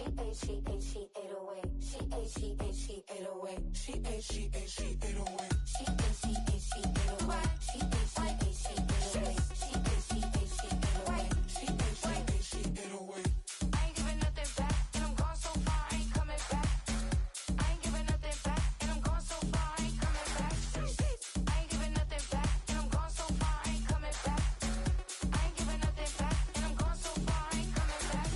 808. She 808. She 808. She 808. She 808. She 808. She 808. She 808. I ain't giving nothing back, and I'm gone so far, I ain't coming back. I ain't giving nothing back, and I'm gone so far, I ain't coming back. I ain't giving nothing back, and I'm gone so far, I ain't coming back. I ain't giving nothing back, and I'm gone so far, I ain't coming back.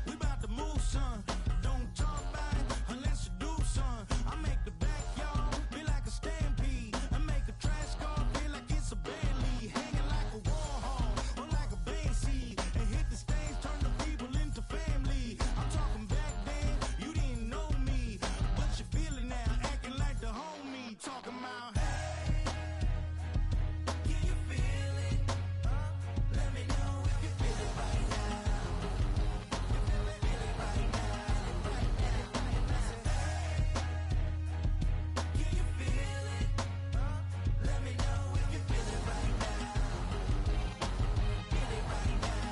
We about to move, son. Don't talk about it unless you do, son. I make the backyard feel like a stampede. I make a trash car feel like it's a Bentley. Hanging like a war hall or like a Banksy. And hit the stage, turn the people into family. I'm talking back then, you didn't know me. But you feel it now, acting like the homie. Talking about, hey, can you feel it? Let me know if you feel it right now. Can you feel it? Let me know if you feel it right now. Feel it right now.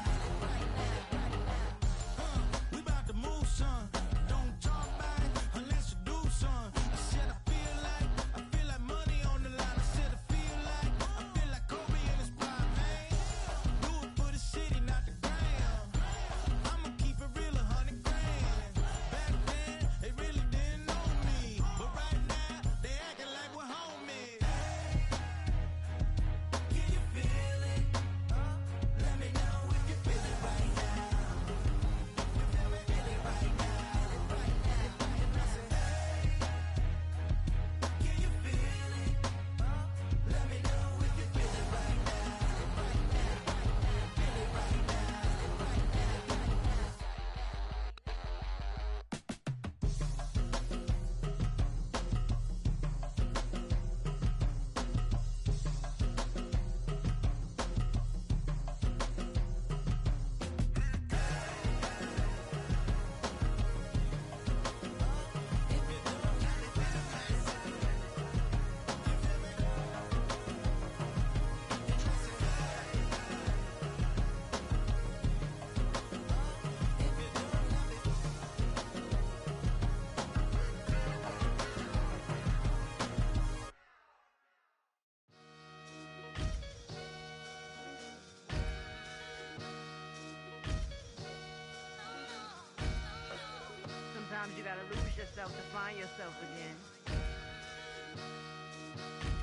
We about to move, son. Don't talk about it unless you do, son. I said I feel like money on the line. I said I feel like Kobe in his prime, man. Do it for the city, not the gram. I'ma keep it real, 100 grand. Back then, they really didn't know me. But right now, they acting like we're homies. Can you feel it? Let me know if you feel it right now. Feel it right now. Can you feel it? Let me know if you feel it right now. Feel it right now. Sometimes you gotta lose yourself to find yourself again.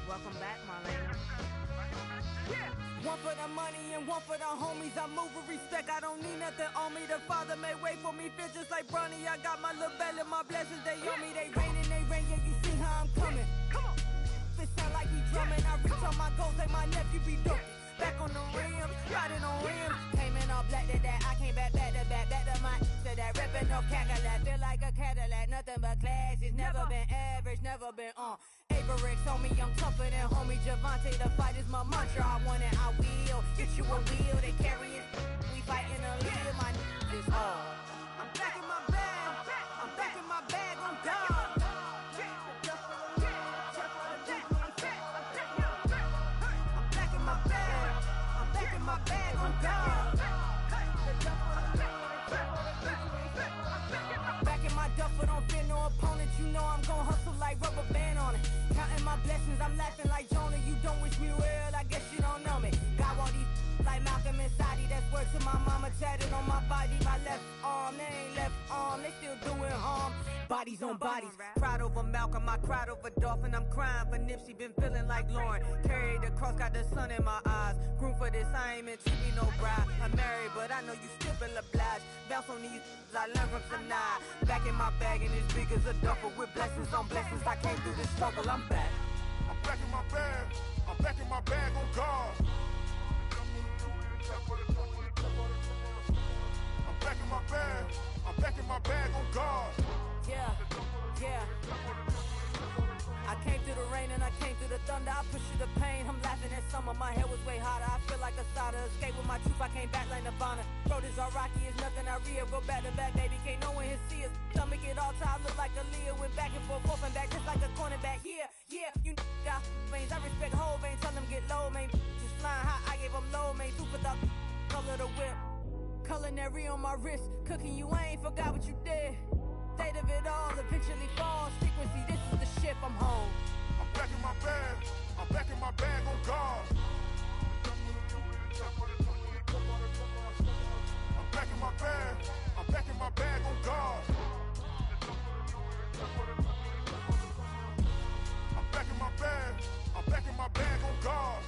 Welcome back, Marlena. One for the money and one for the homies. I move with respect, I don't need nothing on me. The Father may wait for me, feel just like Bronny. I got my little belly, my blessings, they on me. They rain, yeah, you see how I'm coming. Come on. It sound like he drumming. I reach on my goals like my nephew be dope. Back on the rims, riding on rims. Came in all black to that, I came back to my to that ripping no Cadillac. Feel like a Cadillac, nothing but class. It's never been average, never been on. Averix on me, I'm tougher than homie Javante. The fight is my mantra, I want it, I will. Get you a wheel, they carry it. We fighting a lead, my is hard. I'm back in my bag, I'm back in my bag, on God. My bag on God. Back in my duffel, don't fear no opponent. You know I'm gon' hustle like rubber band on it. Counting my blessings, I'm laughing like Jonah. You don't wish me well, I guess you don't know me. Got all these like Malcolm and Sadie. That's word to my mama, tatted on my body. My left arm, they ain't left arm, they still doing harm. Bodies on bodies, cried over Malcolm, I cried over Dolphin. I'm crying for Nipsey, been feeling like Lauren. Carried the cross, got the sun in my eyes. Groom for this, I ain't meant to be no bride. I'm married, but I know you still feel obliged. Bounce on these, I learned from tonight. Back in my bag, and it's big as a duffel. With blessings on blessings, I came through this struggle, I'm back. I'm back in my bag, I'm back in my bag on God. I'm back in my bag, I'm back in my bag on God. Yeah. I came through the rain and I came through the thunder. I pushed through the pain, I'm laughing at summer. My head was way hotter, I feel like a solder. Escape with my truth, I came back like Nirvana. Throat is all rocky, it's nothing I real. Go back to back, baby, can't no one here see us. Stomach it all tied, look like a Leah. Went back and forth and back, just like a cornerback. Yeah, you got veins, I respect whole veins. Tell them get low, man, just line hot, I gave them low, made food for the color the whip. Culinary on my wrist, cooking you, I ain't forgot what you did. State of it all, eventually falls. Frequency, this is the ship, I'm home. I'm back in my bag. I'm back in my bag on guard. I'm back in my bag. I'm back in my bag on guard. I'm back in my bag. I'm back in my bag on guard.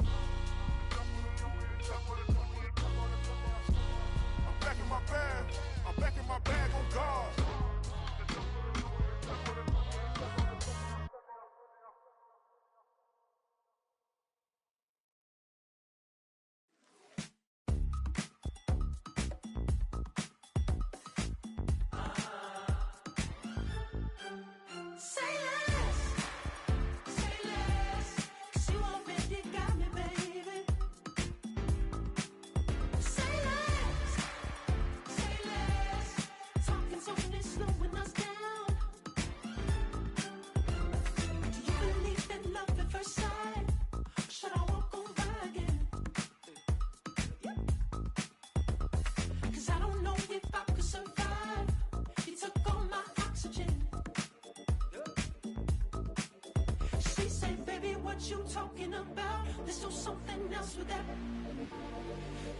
I'm back in my bag. I'm back in my bag on guard. You talking about? Let's do something else with that.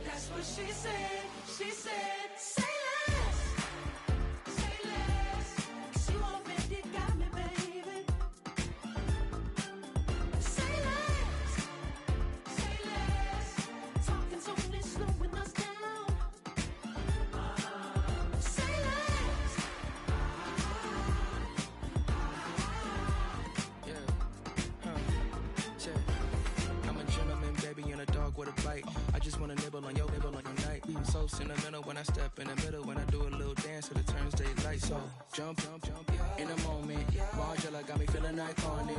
That's what she said. She said, say less. Say less. 'Cause you already got me, baby. Say less. Say less. Talking's only slowing us down. Say less. I'm a gentleman, baby, and a dog with a bite. I just wanna nibble on your night. I'm so sentimental when I step in the middle. When I do a little dance, till it turns daylight. So jump, in a moment. Margella got me feeling iconic.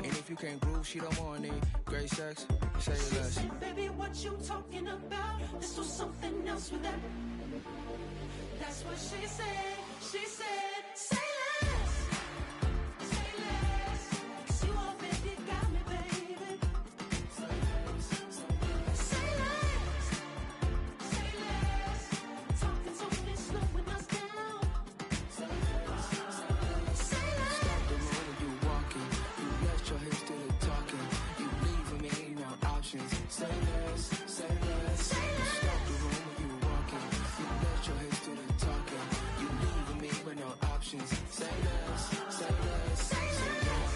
And if you can't groove, she don't want it. Great sex, say She less. said, baby, what you talking about? Let's do something else with that. That's what she said. She said, say less. Say less. 'Cause you already got me, baby. Say less. Say less. Talking's only slowing us down. Say less. Say less. Stop the road when you walking. You left your hips to the talking. You leaving me, no options. Say less, say less. You stop the room when you walking. You left your hips to the talking. You leaving me with no options. Say less, say less, say less.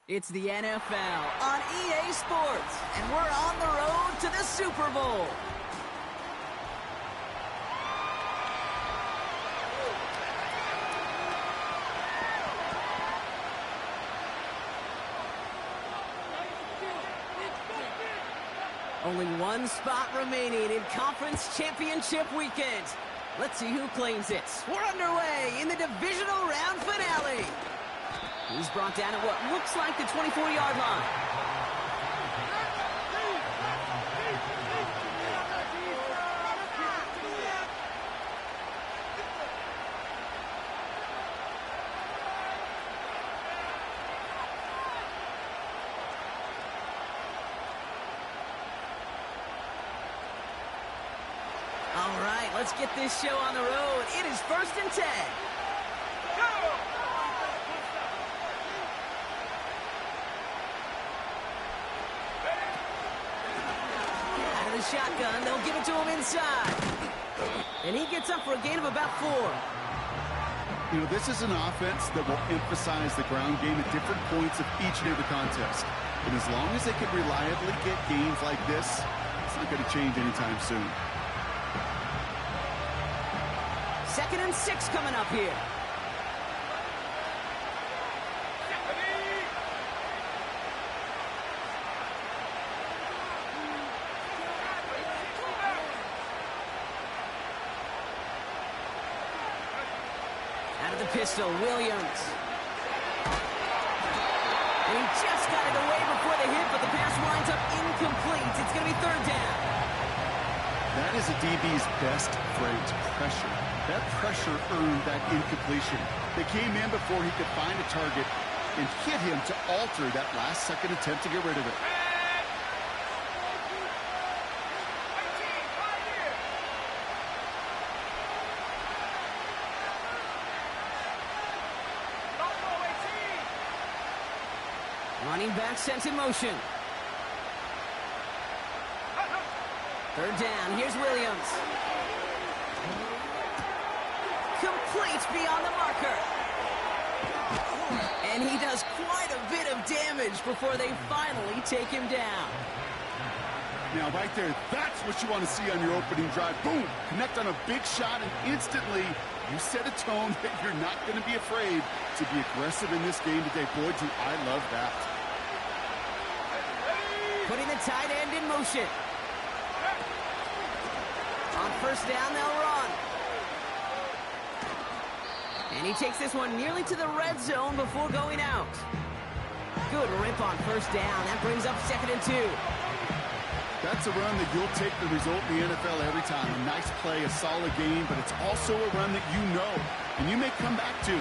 It's the NFL on EA Sports, and we're on the road to the Super Bowl. Only one spot remaining in Conference Championship Weekend. Let's see who claims it. We're underway in the divisional round finale. He's brought down at what looks like the 24-yard line. All right, let's get this show on the road. It is 1st and 10. Out of the shotgun, they'll give it to him inside. And he gets up for a gain of about 4. You know, this is an offense that will emphasize the ground game at different points of each and every contest. And as long as they can reliably get gains like this, it's not going to change anytime soon. 2nd and 6 coming up here. Out of the pistol, Williams. And he just got it away before the hit, but the pass winds up incomplete. It's going to be 3rd down. That is a DB's best friend to pressure. That pressure earned that incompletion. They came in before he could find a target and hit him to alter that last-second attempt to get rid of it. Running back sent in motion. Third down, here's Williams. Complete beyond the marker. And he does quite a bit of damage before they finally take him down. Now, right there, that's what you want to see on your opening drive. Boom! Connect on a big shot, and instantly you set a tone that you're not going to be afraid to be aggressive in this game today. Boy, do I love that. Putting the tight end in motion. On first down, they'll run. And he takes this one nearly to the red zone before going out. Good rip on first down. That brings up 2nd and 2. That's a run that you'll take the result in the NFL every time. A nice play, a solid game, but it's also a run that you know and you may come back to,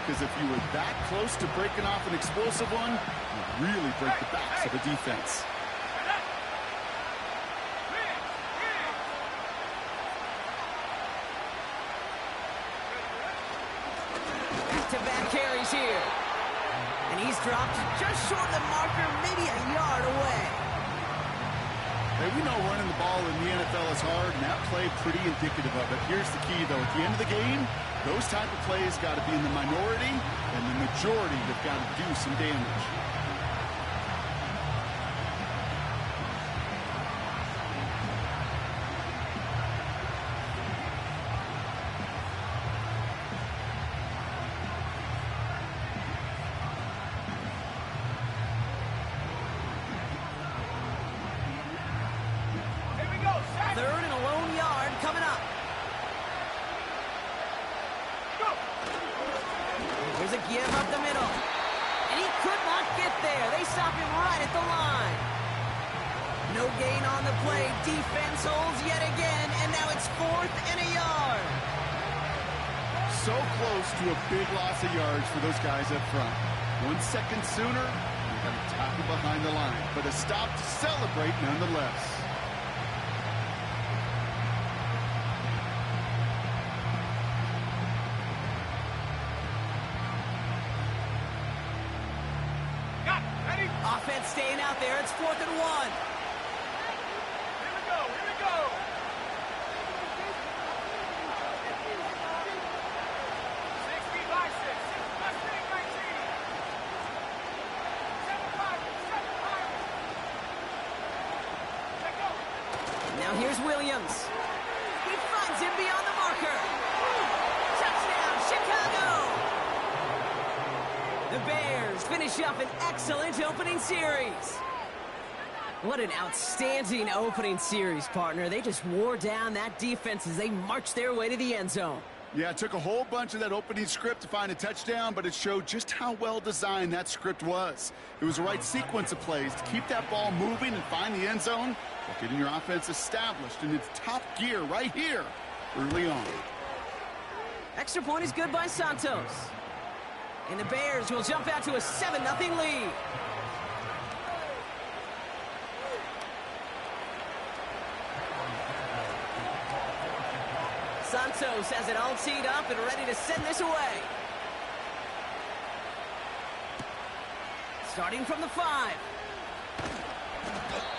because if you were that close to breaking off an explosive one, you really break the backs of a defense. Back-to-back carries here. And he's dropped just short of the marker, maybe a yard away. Hey, we know running the ball in the NFL is hard, and that play pretty indicative of it. Here's the key, though. At the end of the game, those type of plays got to be in the minority, and the majority have got to do some damage. Third and a lone yard coming up. There's a give up the middle. And he could not get there. They stop him right at the line. No gain on the play. Defense holds yet again, and now it's 4th and a yard. So close to a big loss of yards for those guys up front. 1 second sooner, you got to tackle behind the line. But a stop to celebrate nonetheless. Offense staying out there. It's 4th and 1. Here we go. 6 feet by 6. 6 by 6, 19. 7 5. Now here's Williams. He finds him beyond the marker. Touchdown, Chicago! The Bears finish up an excellent opening series. What an outstanding opening series, partner. They just wore down that defense as they marched their way to the end zone. Yeah, it took a whole bunch of that opening script to find a touchdown, but it showed just how well designed that script was. It was the right sequence of plays to keep that ball moving and find the end zone, while getting your offense established in its top gear right here early on. Extra point is good by Santos. And the Bears will jump out to a 7-0 lead. Santos has it all teed up and ready to send this away. Starting from the 5.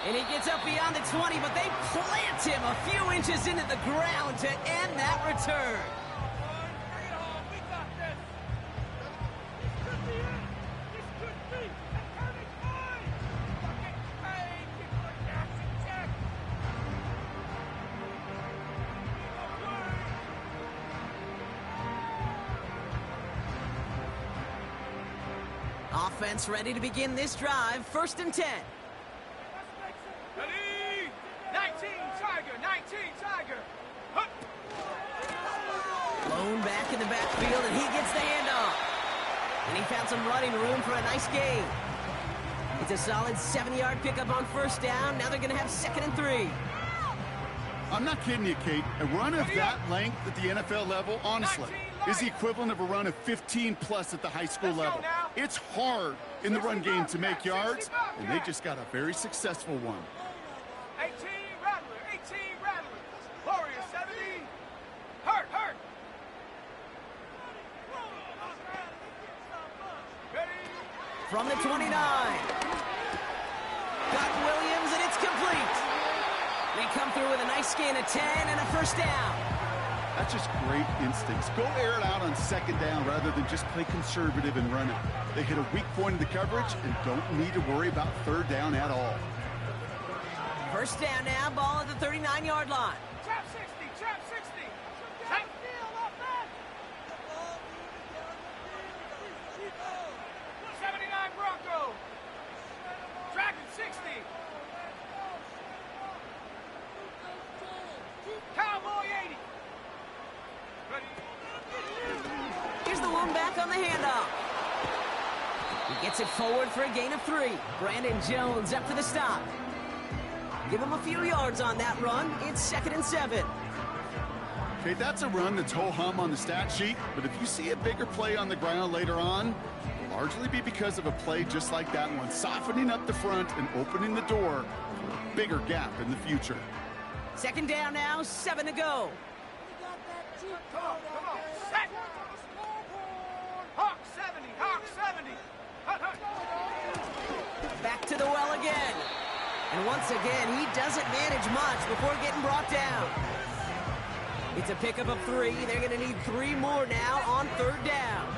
And he gets up beyond the 20, but they plant him a few inches into the ground to end that return. Offense ready to begin this drive. 1st and 10. Ready? 19 Tiger. Hup. Lone back in the backfield, and he gets the handoff. And he found some running room for a nice gain. It's a solid 7-yard pickup on first down. Now they're going to have 2nd and 3. I'm not kidding you, Kate. A run of that length at the NFL level, honestly, is the equivalent of a run of 15-plus at the high school level. It's hard in the run game to make yards, and they just got a very successful one. 18 Rattler, 18 Rattler. Warrior 70. Hurt. From the 29. Got Williams, and it's complete. They come through with a nice gain of 10 and a first down. That's just great instincts. Go air it out on second down rather than just play conservative and run it. They hit a weak point in the coverage and don't need to worry about third down at all. First down now, ball at the 39-yard line. Trap 60, trap 60. Trap. 79 Bronco. Dragon 60. Cowboy 80. Here's the one back on the handoff. He gets it forward for a gain of 3. Brandon Jones up for the stop. Give him a few yards on that run. It's 2nd and 7. Okay, that's a run that's ho-hum on the stat sheet, but if you see a bigger play on the ground later on, it'll largely be because of a play just like that one, softening up the front and opening the door for a bigger gap in the future. 2nd down now, 7 to go. Come on. Set. Hawk 70, Hawk 70. Back to the well again. And once again, he doesn't manage much before getting brought down. It's a pickup of 3. They're going to need 3 more now on 3rd down.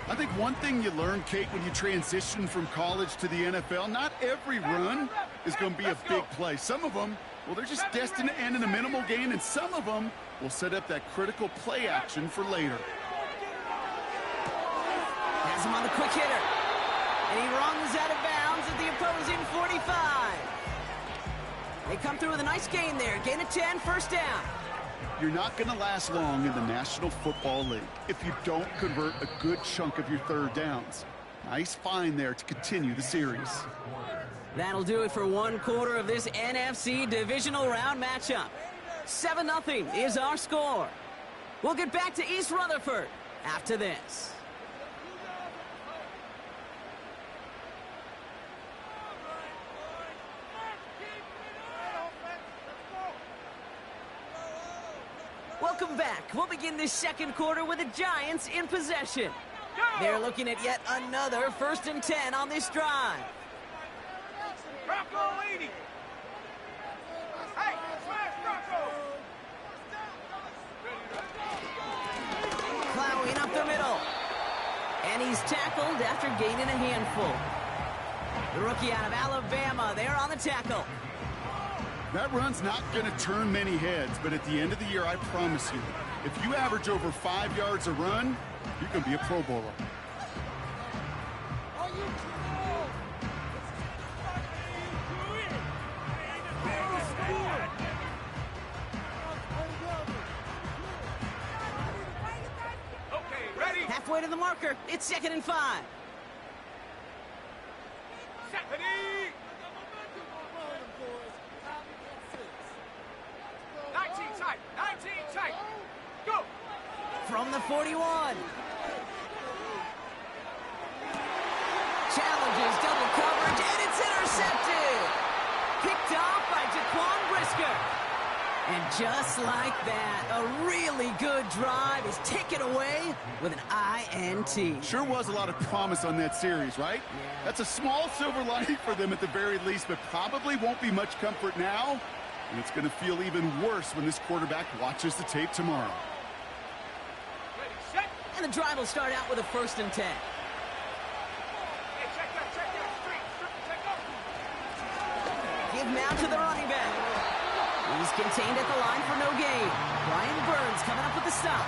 I think one thing you learn, Kate, when you transition from college to the NFL, not every run is going to be a big play. Some of them, well, they're just destined to end in a minimal gain, and some of them will set up that critical play action for later. Has him on the quick hitter. And he runs out of bounds at the opposing 45. They come through with a nice gain there. Gain of 10, first down. You're not going to last long in the National Football League if you don't convert a good chunk of your third downs. Nice find there to continue the series. That'll do it for one quarter of this NFC divisional round matchup. 7-0 is our score. We'll get back to East Rutherford after this. Welcome back. We'll begin this second quarter with the Giants in possession. They're looking at yet another 1st and 10 on this drive. Bronco 80. Hey, smash Bronco. Plowing up the middle. And he's tackled after gaining a handful. The rookie out of Alabama, they're on the tackle. That run's not going to turn many heads, but at the end of the year, I promise you, if you average over 5 yards a run, you're going to be a Pro Bowler. Okay, ready. Halfway to the marker. It's 2nd and 5. Stephanie. 19 tight. Go. From the 41. Challenges double coverage, and it's intercepted. Picked off by Jaquan Brisker. And just like that, a really good drive is taken away with an INT. Sure was a lot of promise on that series, right? Yeah. That's a small silver lining for them at the very least, but probably won't be much comfort now. And it's going to feel even worse when this quarterback watches the tape tomorrow. Ready, set. And the drive will start out with a 1st and 10. Hey, check that. Straight, check up. Give now to the running back. He's contained at the line for no gain. Brian Burns coming up with the stop.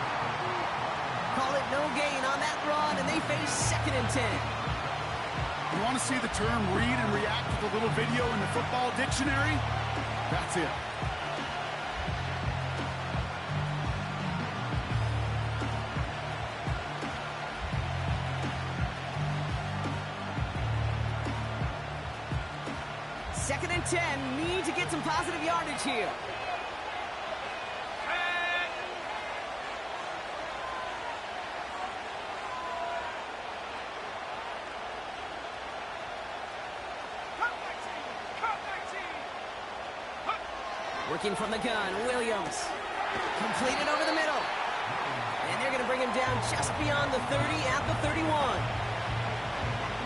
Call it no gain on that run, and they face 2nd and 10. You want to see the term read and react with a little video in the football dictionary? That's it. Second and 10, need to get some positive yardage here. Working from the gun, Williams. Completed over the middle. And they're going to bring him down just beyond the 30 at the 31.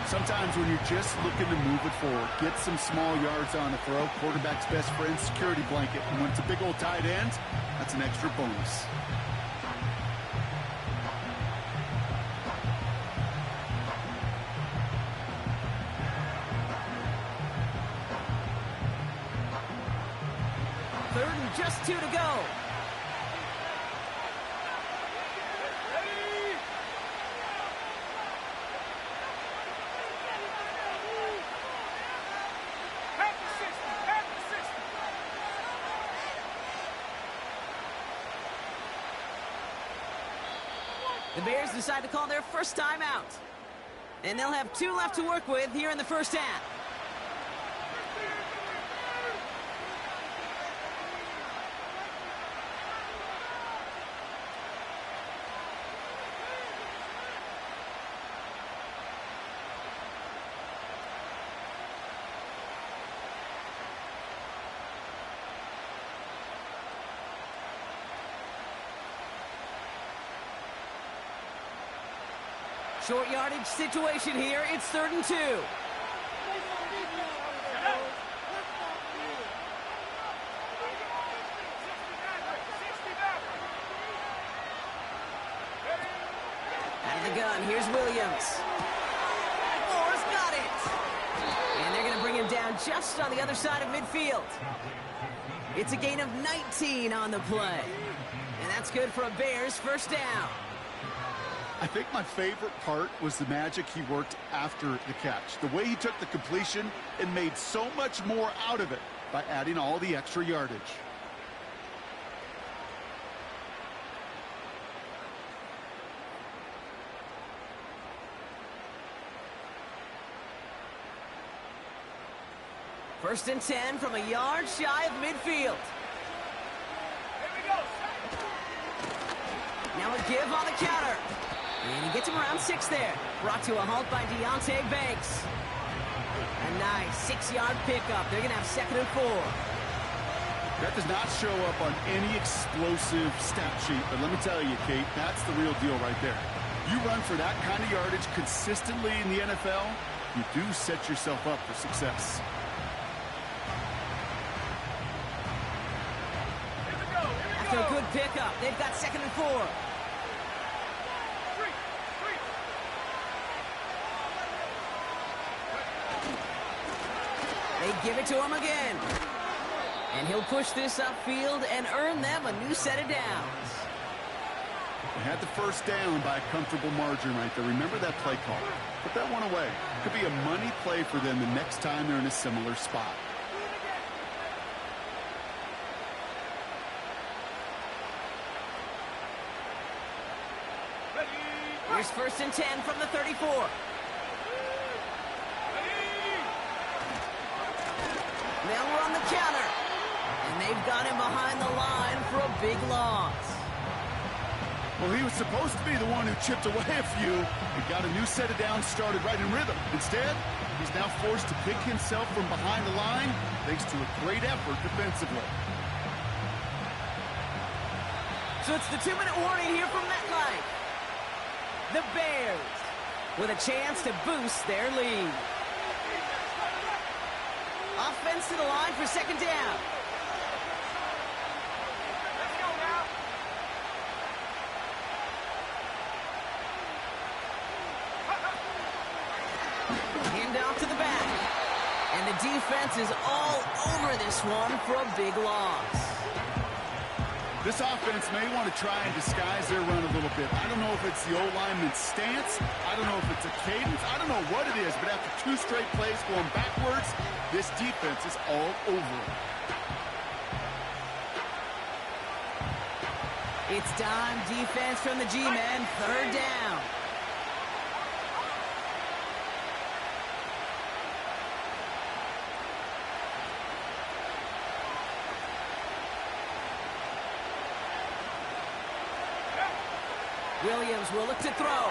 Sometimes when you're just looking to move it forward, get some small yards on the throw, quarterback's best friend, security blanket. And when it's a big old tight end, that's an extra bonus. Third and just 2 to go. The Bears decide to call their first time out. And they'll have 2 left to work with here in the first half. Short yardage situation here. It's 3rd and 2. Out of the gun, here's Williams. Moore's got it. And they're going to bring him down just on the other side of midfield. It's a gain of 19 on the play. And that's good for a Bears first down. I think my favorite part was the magic he worked after the catch. The way he took the completion and made so much more out of it by adding all the extra yardage. First and 10 from a yard shy of midfield. Now a give on the counter. And he gets him around 6 there. Brought to a halt by Deontay Banks. A nice 6-yard pickup. They're going to have 2nd and 4. That does not show up on any explosive stat sheet, but let me tell you, Kate, that's the real deal right there. You run for that kind of yardage consistently in the NFL, you do set yourself up for success. After a good pickup, they've got 2nd and 4. They give it to him again. And he'll push this upfield and earn them a new set of downs. They had the first down by a comfortable margin right there. Remember that play call. Put that one away. Could be a money play for them the next time they're in a similar spot. Here's 1st and 10 from the 34. They'll run the counter. And they've got him behind the line for a big loss. Well, he was supposed to be the one who chipped away a few and got a new set of downs started right in rhythm. Instead, he's now forced to pick himself from behind the line thanks to a great effort defensively. So it's the 2-minute warning here from MetLife. The Bears with a chance to boost their lead. Offense to the line for 2nd down. Let's go now. Hand off to the back. And the defense is all over this one for a big loss. This offense may want to try and disguise their run a little bit. I don't know if it's the O-lineman's stance. I don't know if it's a cadence. I don't know what it is, but after 2 straight plays going backwards, this defense is all over it. It's dime defense from the G-men. 3rd down. Williams will look to throw.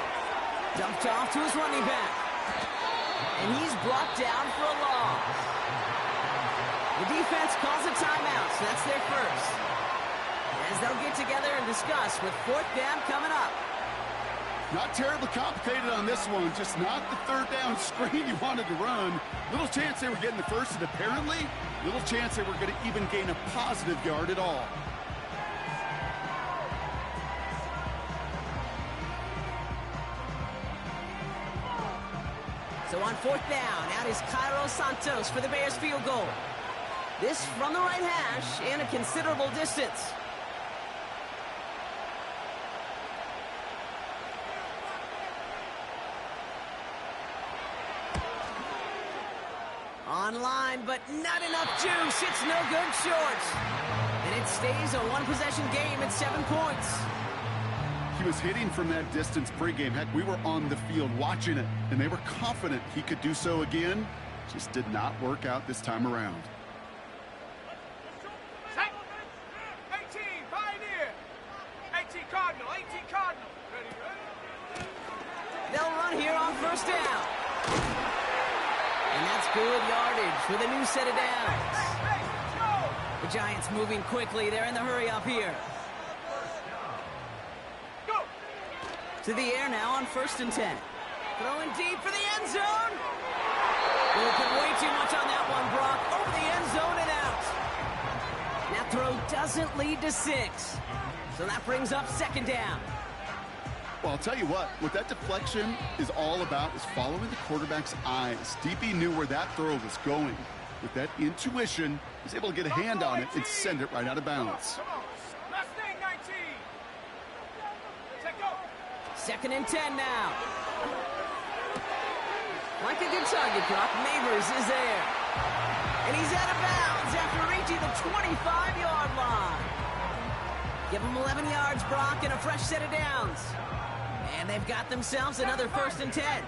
Dumped off to his running back. And he's brought down for a loss. The defense calls a timeout, so that's their first. As they'll get together and discuss with fourth down coming up. Not terribly complicated on this one, just not the third down screen you wanted to run. Little chance they were getting the first, and apparently, little chance they were going to even gain a positive yard at all. So on fourth down, out is Cairo Santos for the Bears field goal. This from the right hash and a considerable distance. Online, but not enough juice. It's no good short. And it stays a one-possession game at 7 points. He was hitting from that distance pregame. Heck, we were on the field watching it, and they were confident he could do so again. Just did not work out this time around. 18, Pioneer. 18 Cardinal, 18 Cardinal. Ready? They'll run here on first down. And that's good yardage with a new set of downs. The Giants moving quickly. They're in the hurry up here. Go. To the air now on 1st and 10. Throwing deep for the end zone. Open way too much on that one, Brock. Over the end zone and out. That throw doesn't lead to 6. So that brings up 2nd down. Well, I'll tell you what that deflection is all about is following the quarterback's eyes. DB knew where that throw was going. With that intuition, he's able to get a hand on it and send it right out of bounds. Come on. Last thing, 19. Take go. 2nd and 10 now. Like a good target, Brock. Neighbors is there. And he's out of bounds after reaching the 25-yard line. Give him 11 yards, Brock, and a fresh set of downs. And they've got themselves another 1st and 10.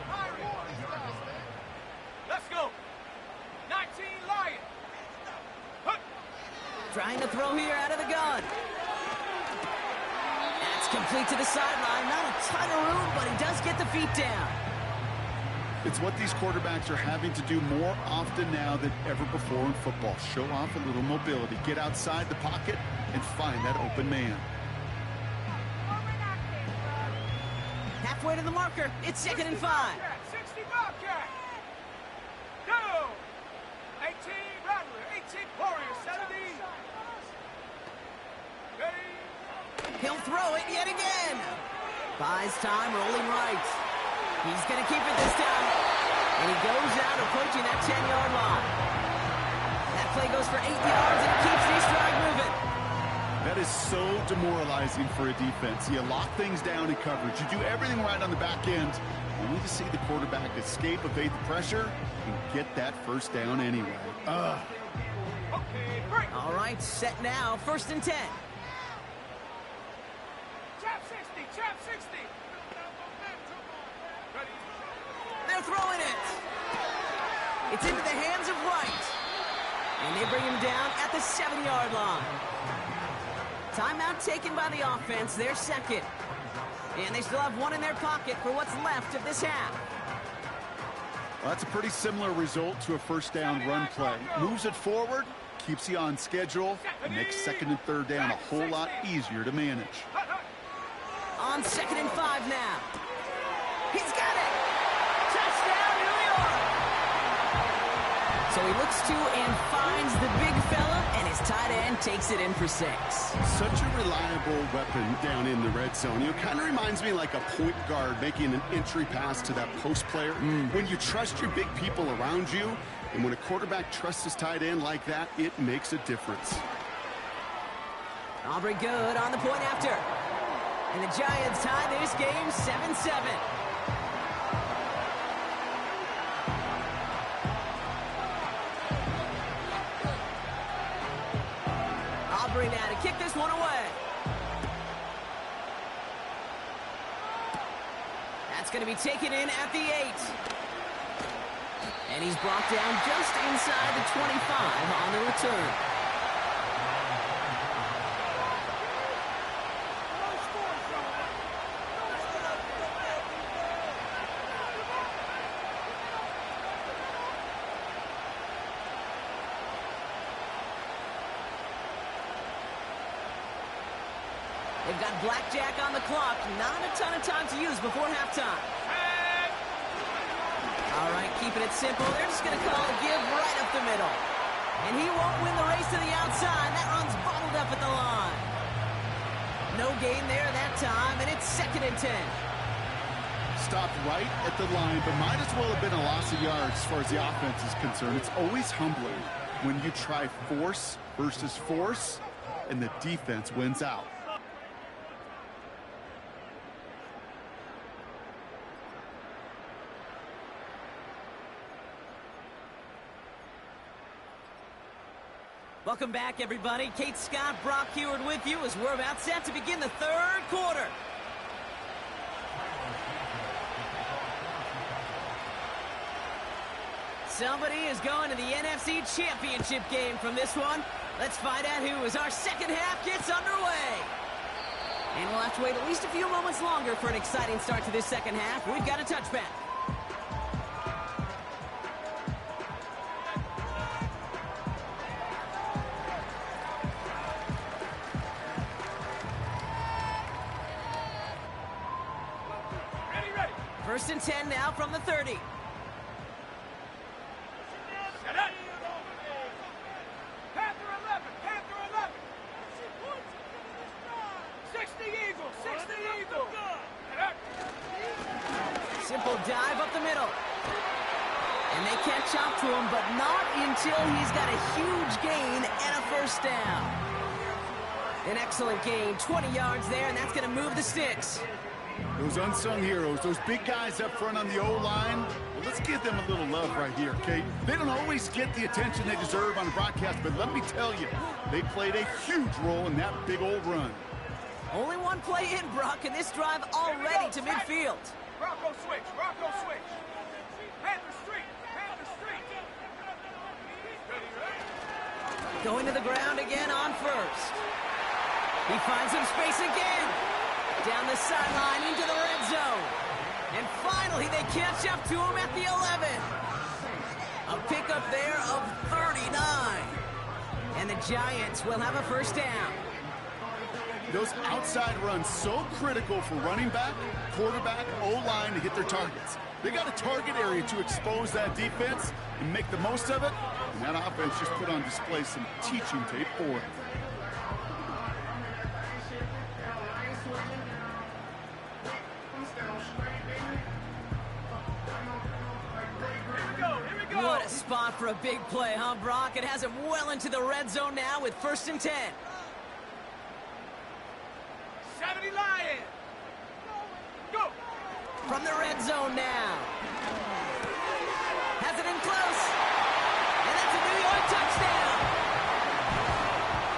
Let's go. 19 Lion. Trying to throw here out of the gun. That's complete to the sideline. Not a ton of room, but he does get the feet down. It's what these quarterbacks are having to do more often now than ever before in football. Show off a little mobility. Get outside the pocket and find that open man. Halfway to the marker. It's 2nd and 5. 60 Bobcat. Go. 18 Rattler. 18 Warrior. 70. Ready. He'll throw it yet again. Buys time, rolling right. He's going to keep it this time. And he goes out approaching that 10-yard line. That play goes for 8 yards, and it keeps these drive moving. That is so demoralizing for a defense. You lock things down in coverage. You do everything right on the back end, only to see the quarterback escape, evade the pressure, and get that first down anyway. Okay, break. All right, set now. 1st and 10. Chap 60. Chap 60. Ready. They're throwing it. It's into the hands of Wright. And they bring him down at the 7-yard line. Timeout taken by the offense, their 2nd. And they still have one in their pocket for what's left of this half. Well, that's a pretty similar result to a first down run play. Moves it forward, keeps you on schedule, and makes 2nd and 3rd down a whole lot easier to manage. On 2nd and 5 now. He's got it. Touchdown, New York. So he looks to and finds the big fella, and his tight end takes it in for 6. Such a reliable weapon down in the red zone. It kind of reminds me like a point guard making an entry pass to that post player. When you trust your big people around you, and when a quarterback trusts his tight end like that, it makes a difference. Aubrey good on the point after. And the Giants tie this game 7-7. Aubrey now to kick this one away. That's going to be taken in at the 8. And he's brought down just inside the 25 on the return. got blackjack on the clock. Not a ton of time to use before halftime. All right, keeping it simple. They're just going to call a give right up the middle. And he won't win the race to the outside. That run's bottled up at the line. No gain there that time, and it's 2nd and 10. Stopped right at the line, but might as well have been a loss of yards as far as the offense is concerned. It's always humbling when you try force versus force, and the defense wins out. Welcome back, everybody. Kate Scott, Brock Heward with you as we're about set to begin the 3rd quarter. Somebody is going to the NFC Championship game from this one. Let's find out who as our second half gets underway. And we'll have to wait at least a few moments longer for an exciting start to this second half. We've got a touchback. First and 10 now from the 30. Panther 11, Panther 11. 60 Eagles, 60 Eagles. Simple dive up the middle. And they catch up to him, but not until he's got a huge gain and a first down. An excellent gain, 20 yards there, and that's going to move the sticks. Those unsung heroes, those big guys up front on the O-line, well, let's give them a little love right here, Kate. They don't always get the attention they deserve on the broadcast, but let me tell you, they played a huge role in that big old run. Only one play in, Brock, and this drive already to midfield. Rocco switch, Rocco switch. Panther Street, Panther Street. Going to the ground again on first. He finds some space again. Down the sideline into the red zone. And finally, they catch up to him at the 11. A pickup there of 39. And the Giants will have a first down. Those outside runs so critical for running back, quarterback, O-line to hit their targets. They got a target area to expose that defense and make the most of it. And that offense just put on display some teaching tape for it. What a spot for a big play, huh, Brock? It has him well into the red zone now with 1st and 10. 70 Lions. Go. From the red zone now. Has it in close. And that's a New York touchdown.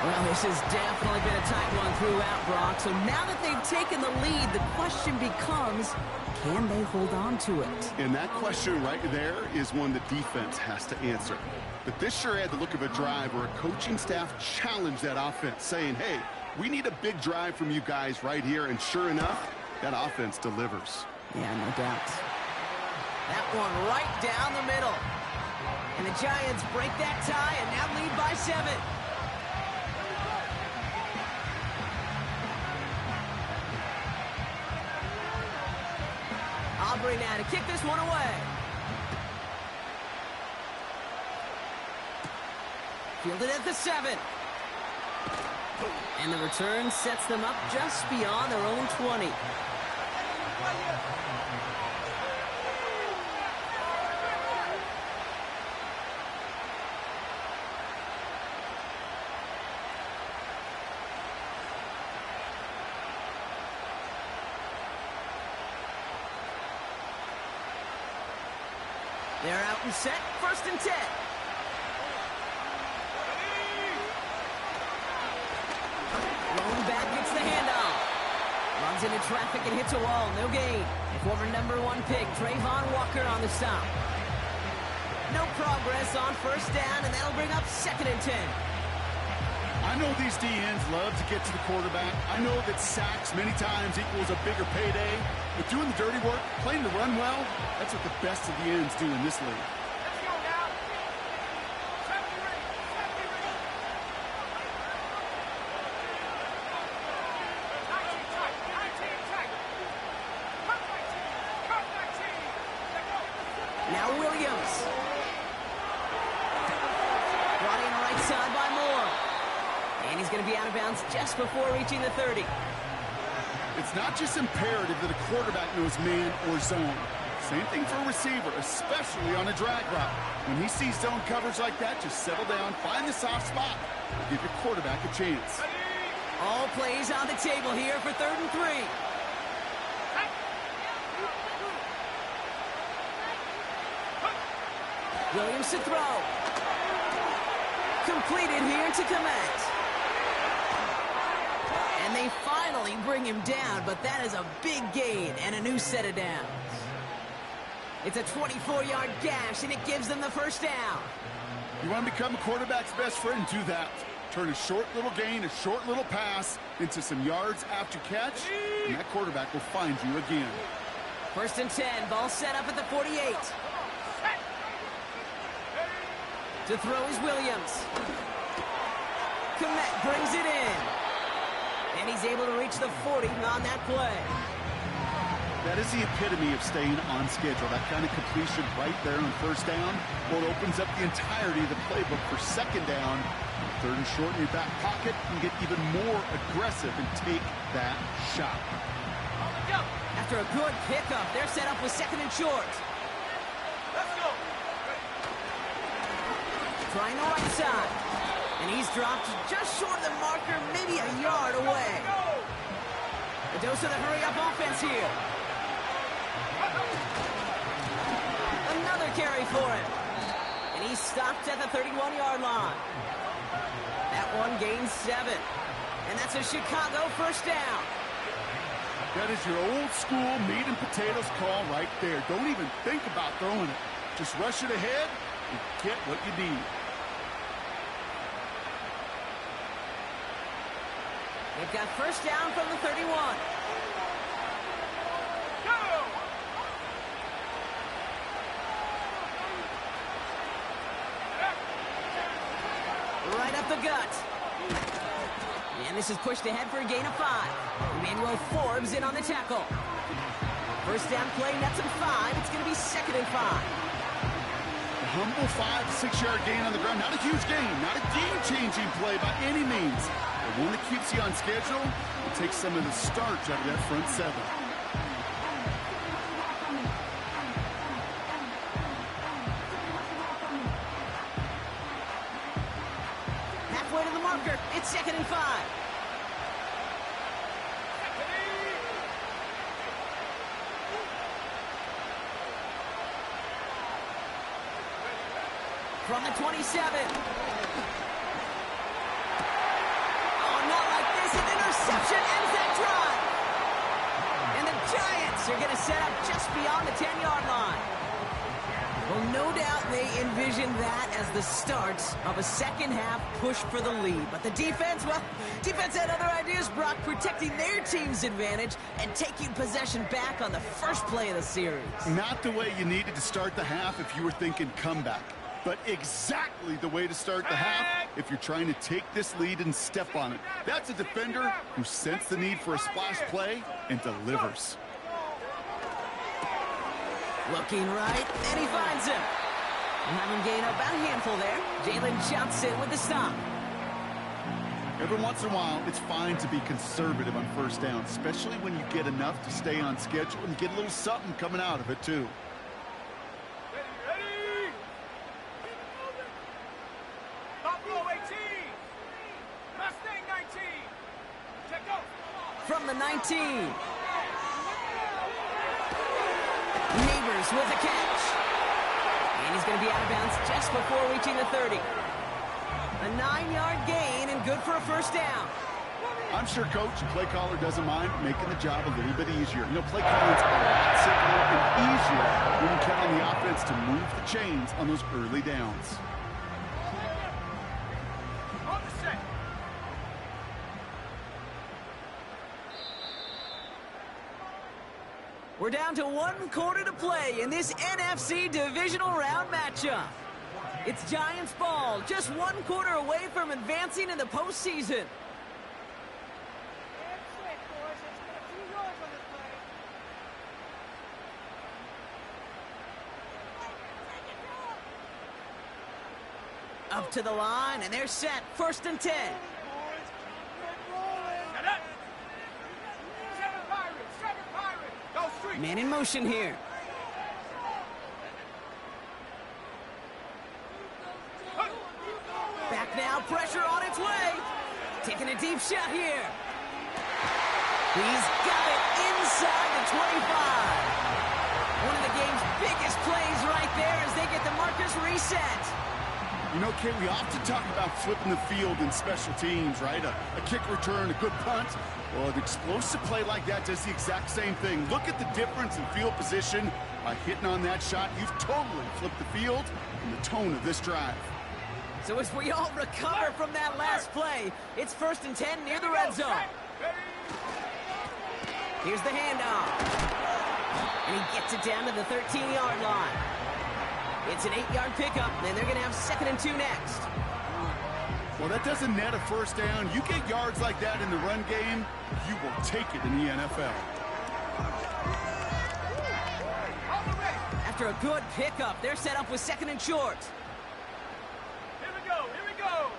Well, this has definitely been a tight one throughout, Brock. So now that they've taken the lead, the question becomes, can they hold on to it? And that question right there is one the defense has to answer. But this sure had the look of a drive where a coaching staff challenged that offense, saying, hey, we need a big drive from you guys right here. And sure enough, that offense delivers. Yeah, no doubt. That one right down the middle. And the Giants break that tie and now lead by 7. Aubrey now to kick this one away. Fielded at the 7. And the return sets them up just beyond their own 20. They're out and set, 1st and 10. Lone back gets the handoff. Runs into traffic and hits a wall, no gain. Former #1 pick, Trayvon Walker on the stop. No progress on 1st down, and that'll bring up 2nd and 10. I know these DNs love to get to the quarterback. I know that sacks many times equals a bigger payday. But doing the dirty work, playing the run well, that's what the best of the ends do in this league. Let's go now. 70 ready. 70 ready. 19, Now Williams. Brought in right side by Moore. And he's going to be out of bounds just before reaching the 30. It's not just imperative that a quarterback knows man or zone. Same thing for a receiver, especially on a drag route. When he sees zone coverage like that, just settle down, find the soft spot, and give your quarterback a chance. All plays on the table here for 3rd and 3. Williams to throw. Completed here to Komet. And they finally bring him down, but that is a big gain and a new set of downs. It's a 24-yard gash, and it gives them the first down. You want to become a quarterback's best friend? Do that. Turn a short little gain, a short little pass into some yards after catch, and that quarterback will find you again. 1st and 10, ball set up at the 48. To throw is Williams. Komet brings it in. And he's able to reach the 40 on that play. That is the epitome of staying on schedule. That kind of completion right there on 1st down. Well, it opens up the entirety of the playbook for 2nd down. 3rd and short in your back pocket. You can get even more aggressive and take that shot. After a good pickup, they're set up with 2nd and short. Let's go. Trying the right side. And he's dropped just short of the marker, maybe a yard away. A dose of the hurry-up offense here. Another carry for him. And he's stopped at the 31-yard line. That one gains 7. And that's a Chicago 1st down. That is your old school meat and potatoes call right there. Don't even think about throwing it. Just rush it ahead and get what you need. They've got 1st down from the 31. Right up the gut. And this is pushed ahead for a gain of 5. Emmanuel Forbes in on the tackle. 1st down play, nets him 5. It's going to be 2nd and 5. A humble 5 to 6 yard gain on the ground. Not a huge gain, not a game-changing play by any means. But one that keeps you on schedule and takes some of the starch out of that front 7. Halfway to the marker. It's 2nd and 5. From the 27. Interception ends that drive. And the Giants are going to set up just beyond the 10-yard line. Well, no doubt they envisioned that as the start of a 2nd half push for the lead. But the defense, well, defense had other ideas, Brock, protecting their team's advantage and taking possession back on the first play of the series. Not the way you needed to start the half if you were thinking comeback. But exactly the way to start the half if you're trying to take this lead and step on it. That's a defender who sensed the need for a splash play and delivers. Looking right, and he finds him. And having gained about a handful there, Jalen Johnson with the stop. Every once in a while, it's fine to be conservative on 1st down, especially when you get enough to stay on schedule and get a little something coming out of it, too. From the 19. Neighbors with a catch. And he's going to be out of bounds just before reaching the 30. A 9-yard gain and good for a 1st down. I'm sure coach and play caller doesn't mind making the job a little bit easier. You know, play calling's a lot simpler and easier when you count on the offense to move the chains on those early downs. We're down to 1 quarter to play in this NFC divisional round matchup. It's Giants ball, just 1 quarter away from advancing in the postseason. Up to the line, and they're set. 1st and 10. Man in motion here. Back now, pressure on its way. Taking a deep shot here. He's got it inside the 25. One of the game's biggest plays right there as they get the markers reset. You know, Kate, we often talk about flipping the field in special teams, right? A kick return, a good punt. Well, an explosive play like that does the exact same thing. Look at the difference in field position. By hitting on that shot, you've totally flipped the field and the tone of this drive. So as we all recover from that last play, it's 1st and 10 near the red zone. Here's the handoff. And he gets it down to the 13-yard line. It's an 8-yard pickup, and they're going to have 2nd and 2 next. Well, that doesn't net a first down. You get yards like that in the run game, you will take it in the NFL. After a good pickup, they're set up with 2nd and short. Here we go, here we go.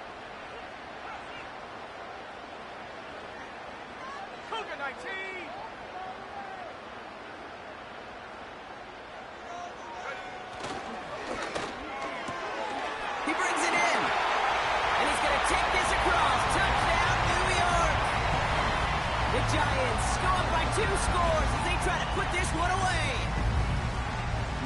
Cougar 19. He brings it in. And he's going to take this across. Touchdown, New York. The Giants go up by 2 scores as they try to put this one away.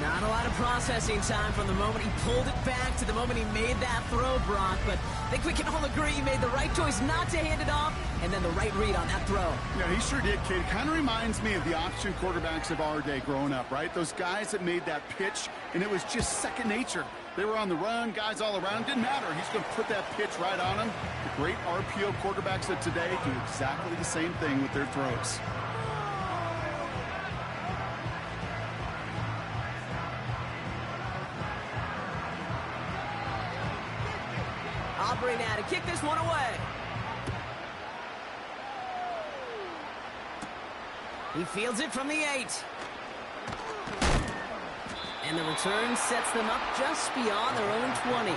Not a lot of processing time from the moment he pulled it back to the moment he made that throw, Brock. But I think we can all agree he made the right choice not to hand it off and then the right read on that throw. Yeah, he sure did, kid. Kind of reminds me of the option quarterbacks of our day growing up, right? Those guys that made that pitch, and it was just second nature. They were on the run, guys all around. Didn't matter. He's going to put that pitch right on him. The great RPO quarterbacks of today do exactly the same thing with their throws. Aubrey now to kick this one away. He fields it from the 8. And the return sets them up just beyond their own 20.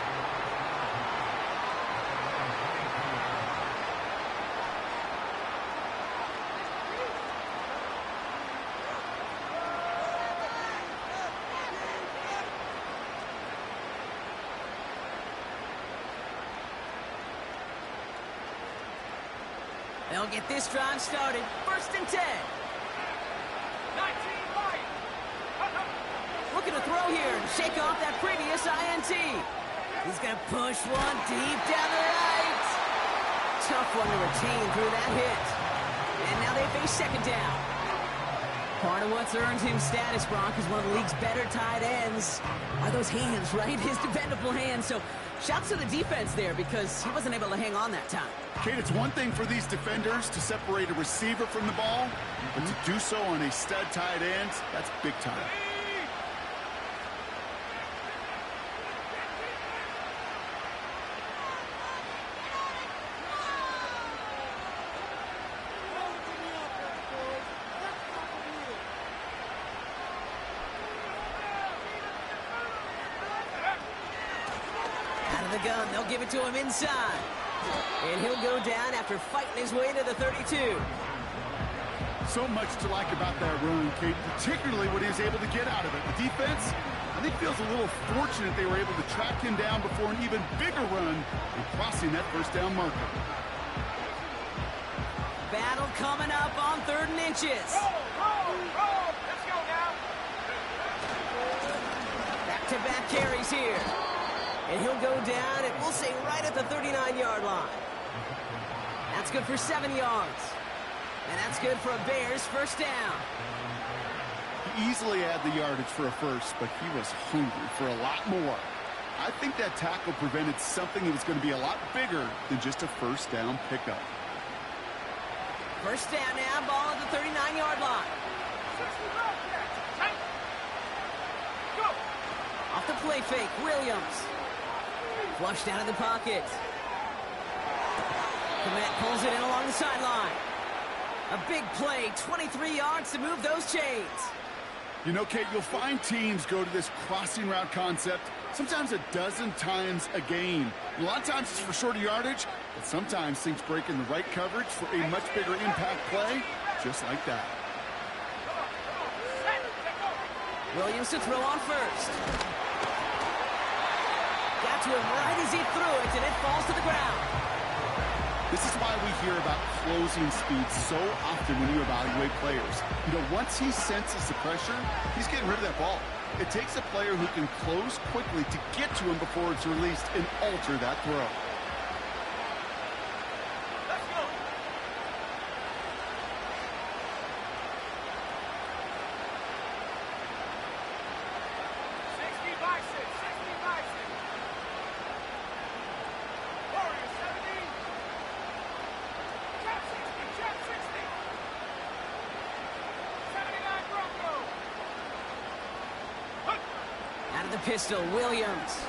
They'll get this drive started. 1st and 10. Looking to throw here and shake off that previous INT. He's going to push one deep down the right. Tough one to retain through that hit. And now they face 2nd down. Part of what's earned him status, Brock, is one of the league's better tight ends. Are those hands, right? His dependable hands. So shouts to the defense there because he wasn't able to hang on that time. Kate, it's one thing for these defenders to separate a receiver from the ball, but to do so on a stud tight end, that's big time. Out of the gun, they'll give it to him inside. And he'll go down after fighting his way to the 32. So much to like about that run, Kate, particularly what he was able to get out of it. The defense, I think, feels a little fortunate they were able to track him down before an even bigger run and crossing that 1st down marker. Battle coming up on 3rd and inches. Roll. Let's go now. Back-to-back carries here. And he'll go down, and we'll say right at the 39-yard line. That's good for 7 yards. And that's good for a Bears 1st down. He easily had the yardage for a first, but he was hungry for a lot more. I think that tackle prevented something that was going to be a lot bigger than just a 1st down pickup. 1st down now, ball at the 39-yard line. Off the play fake, Williams. Flushed out of the pocket. Komet pulls it in along the sideline. A big play, 23 yards to move those chains. You know, Kate, you'll find teams go to this crossing route concept sometimes a dozen times a game. A lot of times it's for shorter yardage, but sometimes things break in the right coverage for a much bigger impact play, just like that. Williams to throw on first. Got to him right as he threw it, and it falls to the ground. This is why we hear about closing speed so often when you evaluate players. You know, once he senses the pressure, he's getting rid of that ball. It takes a player who can close quickly to get to him before it's released and alter that throw. Let's go. Pistol, Williams.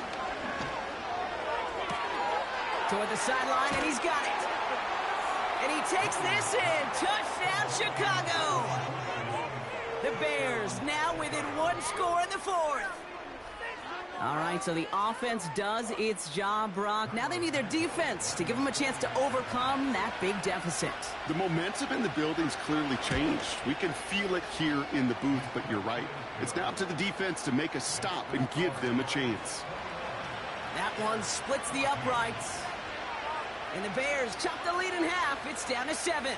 Toward the sideline, and he's got it. And he takes this in. Touchdown, Chicago. The Bears now within one score in the fourth. All right, so the offense does its job, Brock. Now they need their defense to give them a chance to overcome that big deficit. The momentum in the building's clearly changed. We can feel it here in the booth, but you're right. It's now up to the defense to make a stop and give them a chance. That one splits the uprights. And the Bears chop the lead in half. It's down to 7.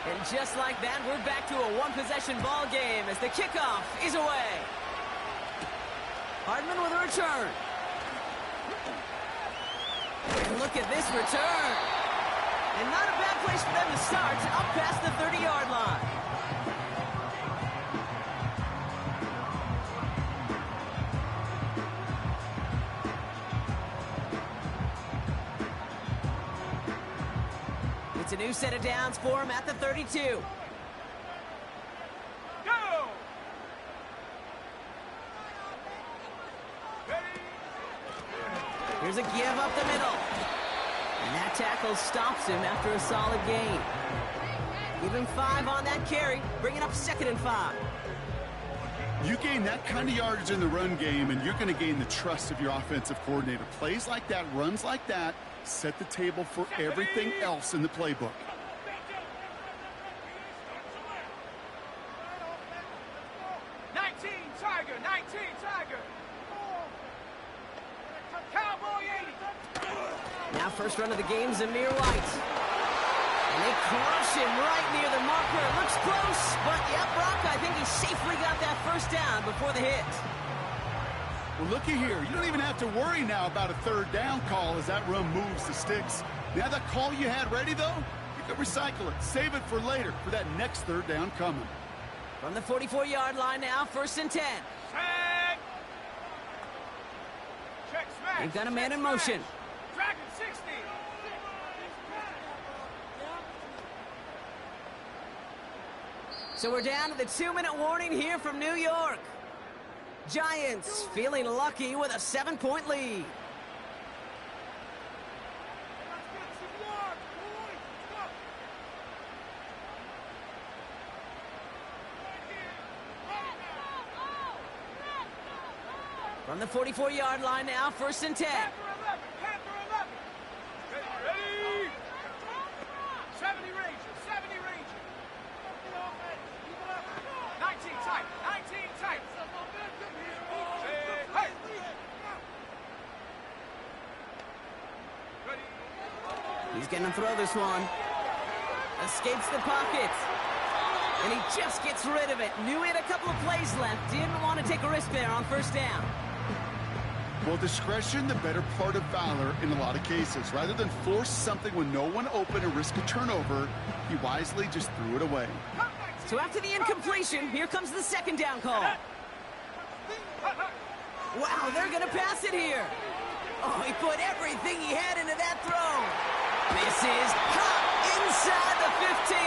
And just like that, we're back to a one-possession ball game as the kickoff is away. Hardman with a return. And look at this return. And not a bad place for them to start, up past the 30-yard line. It's a new set of downs for him at the 32. Go! Here's a give up the middle. And that tackle stops him after a solid gain. Give him 5 on that carry, bringing up 2nd and 5. You gain that kind of yardage in the run game, and you're going to gain the trust of your offensive coordinator. Plays like that, runs like that, set the table for everything else in the playbook. Now first run of the game, Zamir White. And they crush him right near the marker. It looks close, but yeah, Brock, I think he safely got that first down before the hit. Well, looky here. You don't even have to worry now about a 3rd down call as that run moves the sticks. Now that call you had ready, though, you can recycle it. Save it for later for that next 3rd down coming. From the 44-yard line now, 1st and 10. Check smash. They've got a man in motion. Dragon 60. So we're down to the 2-minute warning here from New York. Giants feeling lucky with a 7-point lead. From the 44-yard line now, 1st and 10. Panther 11. Ready. 70 Rangers. 19 tight. Hey. He's going to throw this one. Escapes the pocket. And he just gets rid of it. Knew he had a couple of plays left. Didn't want to take a risk there on 1st down. Well, discretion, the better part of valor in a lot of cases. Rather than force something when no one open and risk a turnover, he wisely just threw it away. So after the incompletion, here comes the 2nd down call. Wow, they're going to pass it here. Oh, he put everything he had into that throw. This is caught inside the 15.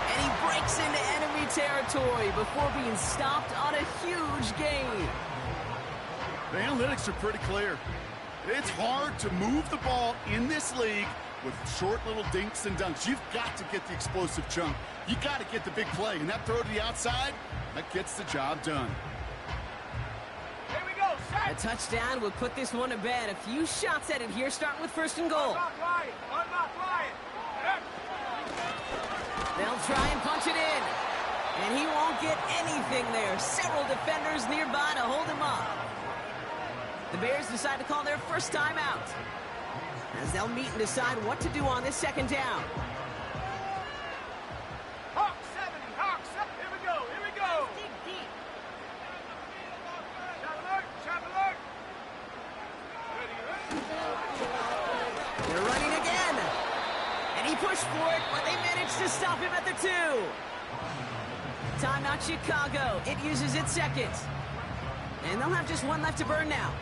And he breaks into enemy territory before being stopped on a huge gain. The analytics are pretty clear. It's hard to move the ball in this league with short little dinks and dunks. You've got to get the explosive chunk. You got to get the big play, and that throw to the outside, that gets the job done. Here we go, A touchdown would put this one to bed. A few shots at it here, starting with 1st and goal. Unlock Ryan. They'll try and punch it in. And he won't get anything there. Several defenders nearby to hold him up. The Bears decide to call their first timeout, as they'll meet and decide what to do on this 2nd down. Hawk 70, Hawk 70. Here we go, here we go. Dig deep. Shot alert. They're running again. And he pushed for it, but they managed to stop him at the 2. Timeout Chicago. It uses its 2nd. And they'll have just one left to burn now.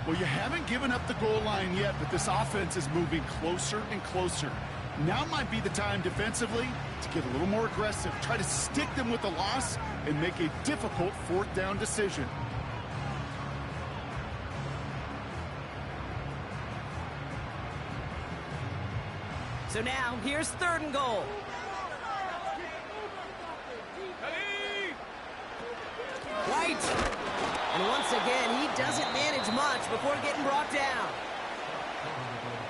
Well, you haven't given up the goal line yet, but this offense is moving closer and closer. Now might be the time defensively to get a little more aggressive, try to stick them with the loss, and make a difficult 4th down decision. So now, here's 3rd and goal. White. And once again, he doesn't manage much before getting brought down.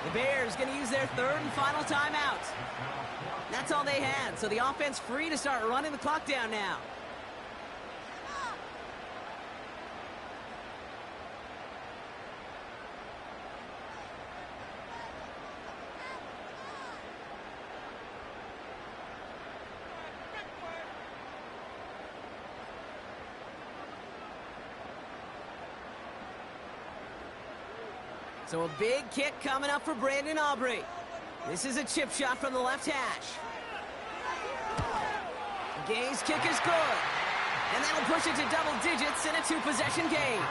The Bears going to use their 3rd and final timeout. That's all they had, so the offense free to start running the clock down now. So a big kick coming up for Brandon Aubrey. This is a chip shot from the left hash. Gay's kick is good. And that'll push it to double digits in a 2-possession game.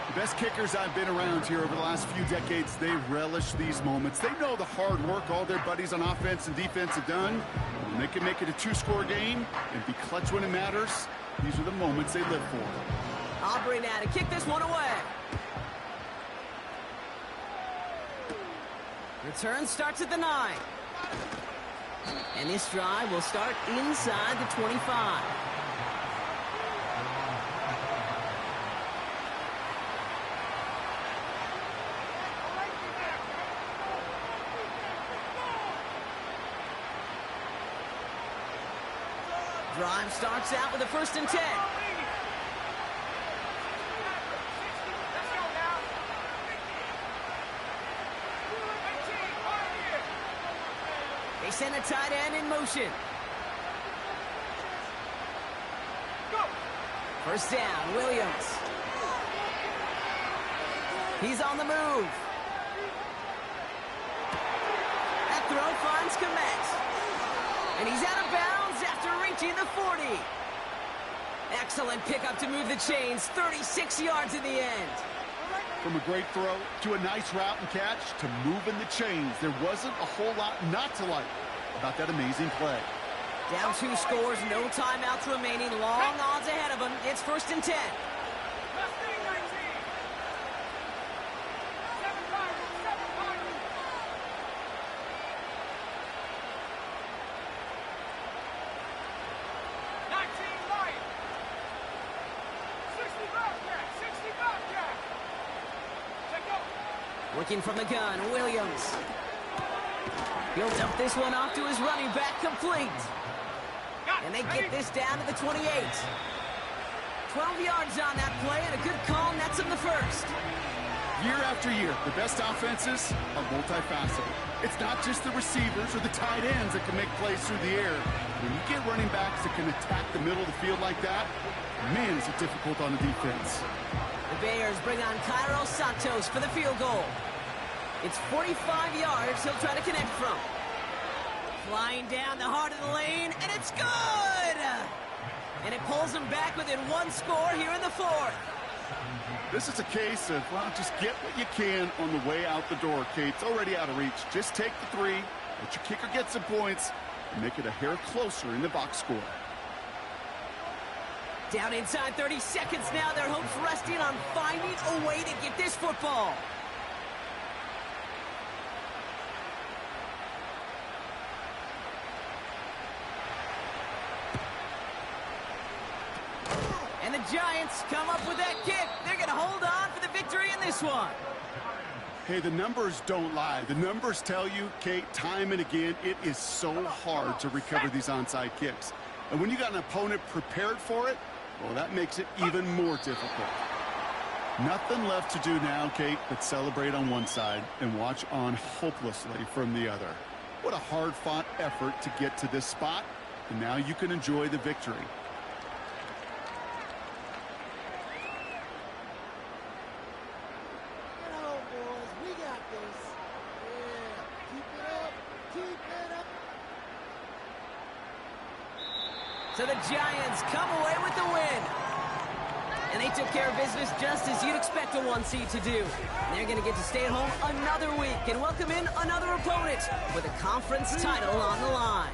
The best kickers I've been around here over the last few decades, they relish these moments. They know the hard work all their buddies on offense and defense have done. And they can make it a 2-score game and be clutch when it matters. These are the moments they live for. Aubrey now to kick this one away. Return starts at the 9. And this drive will start inside the 25. Drive starts out with a 1st and 10. They send a tight end in motion. 1st down, Williams. He's on the move. That throw finds Komet. And he's out of bounds after reaching the 40. Excellent pickup to move the chains. 36 yards in the end. From a great throw to a nice route and catch to moving the chains, there wasn't a whole lot not to like about that amazing play. Down 2 scores, no timeouts remaining. Long odds ahead of him. It's 1st and 10. Working from the gun, Williams. He'll dump this one off to his running back, complete. And they get this down to the 28. 12 yards on that play, and a good call nets him the 1st. Year after year, the best offenses are multifaceted. It's not just the receivers or the tight ends that can make plays through the air. When you get running backs that can attack the middle of the field like that, man, is it difficult on the defense. The Bears bring on Cairo Santos for the field goal. It's 45 yards he'll try to connect from. Flying down the heart of the lane, and it's good! And it pulls him back within 1 score here in the 4th. This is a case of, well, just get what you can on the way out the door, Kate. It's already out of reach. Just take the 3, let your kicker get some points, and make it a hair closer in the box score. Down inside 30 seconds now. Their hopes resting on finding a way to get this football. And the Giants come up with that kick. They're going to hold on for the victory in this one. Hey, the numbers don't lie. The numbers tell you, Kate, time and again, it is so hard to recover these onside kicks. And when you got an opponent prepared for it, well, that makes it even more difficult. Nothing left to do now, Kate, but celebrate on one side and watch on hopelessly from the other. What a hard-fought effort to get to this spot, and now you can enjoy the victory. So the Giants come away with the win. And they took care of business just as you'd expect a 1 seed to do. And they're going to get to stay at home another week and welcome in another opponent with a conference title on the line.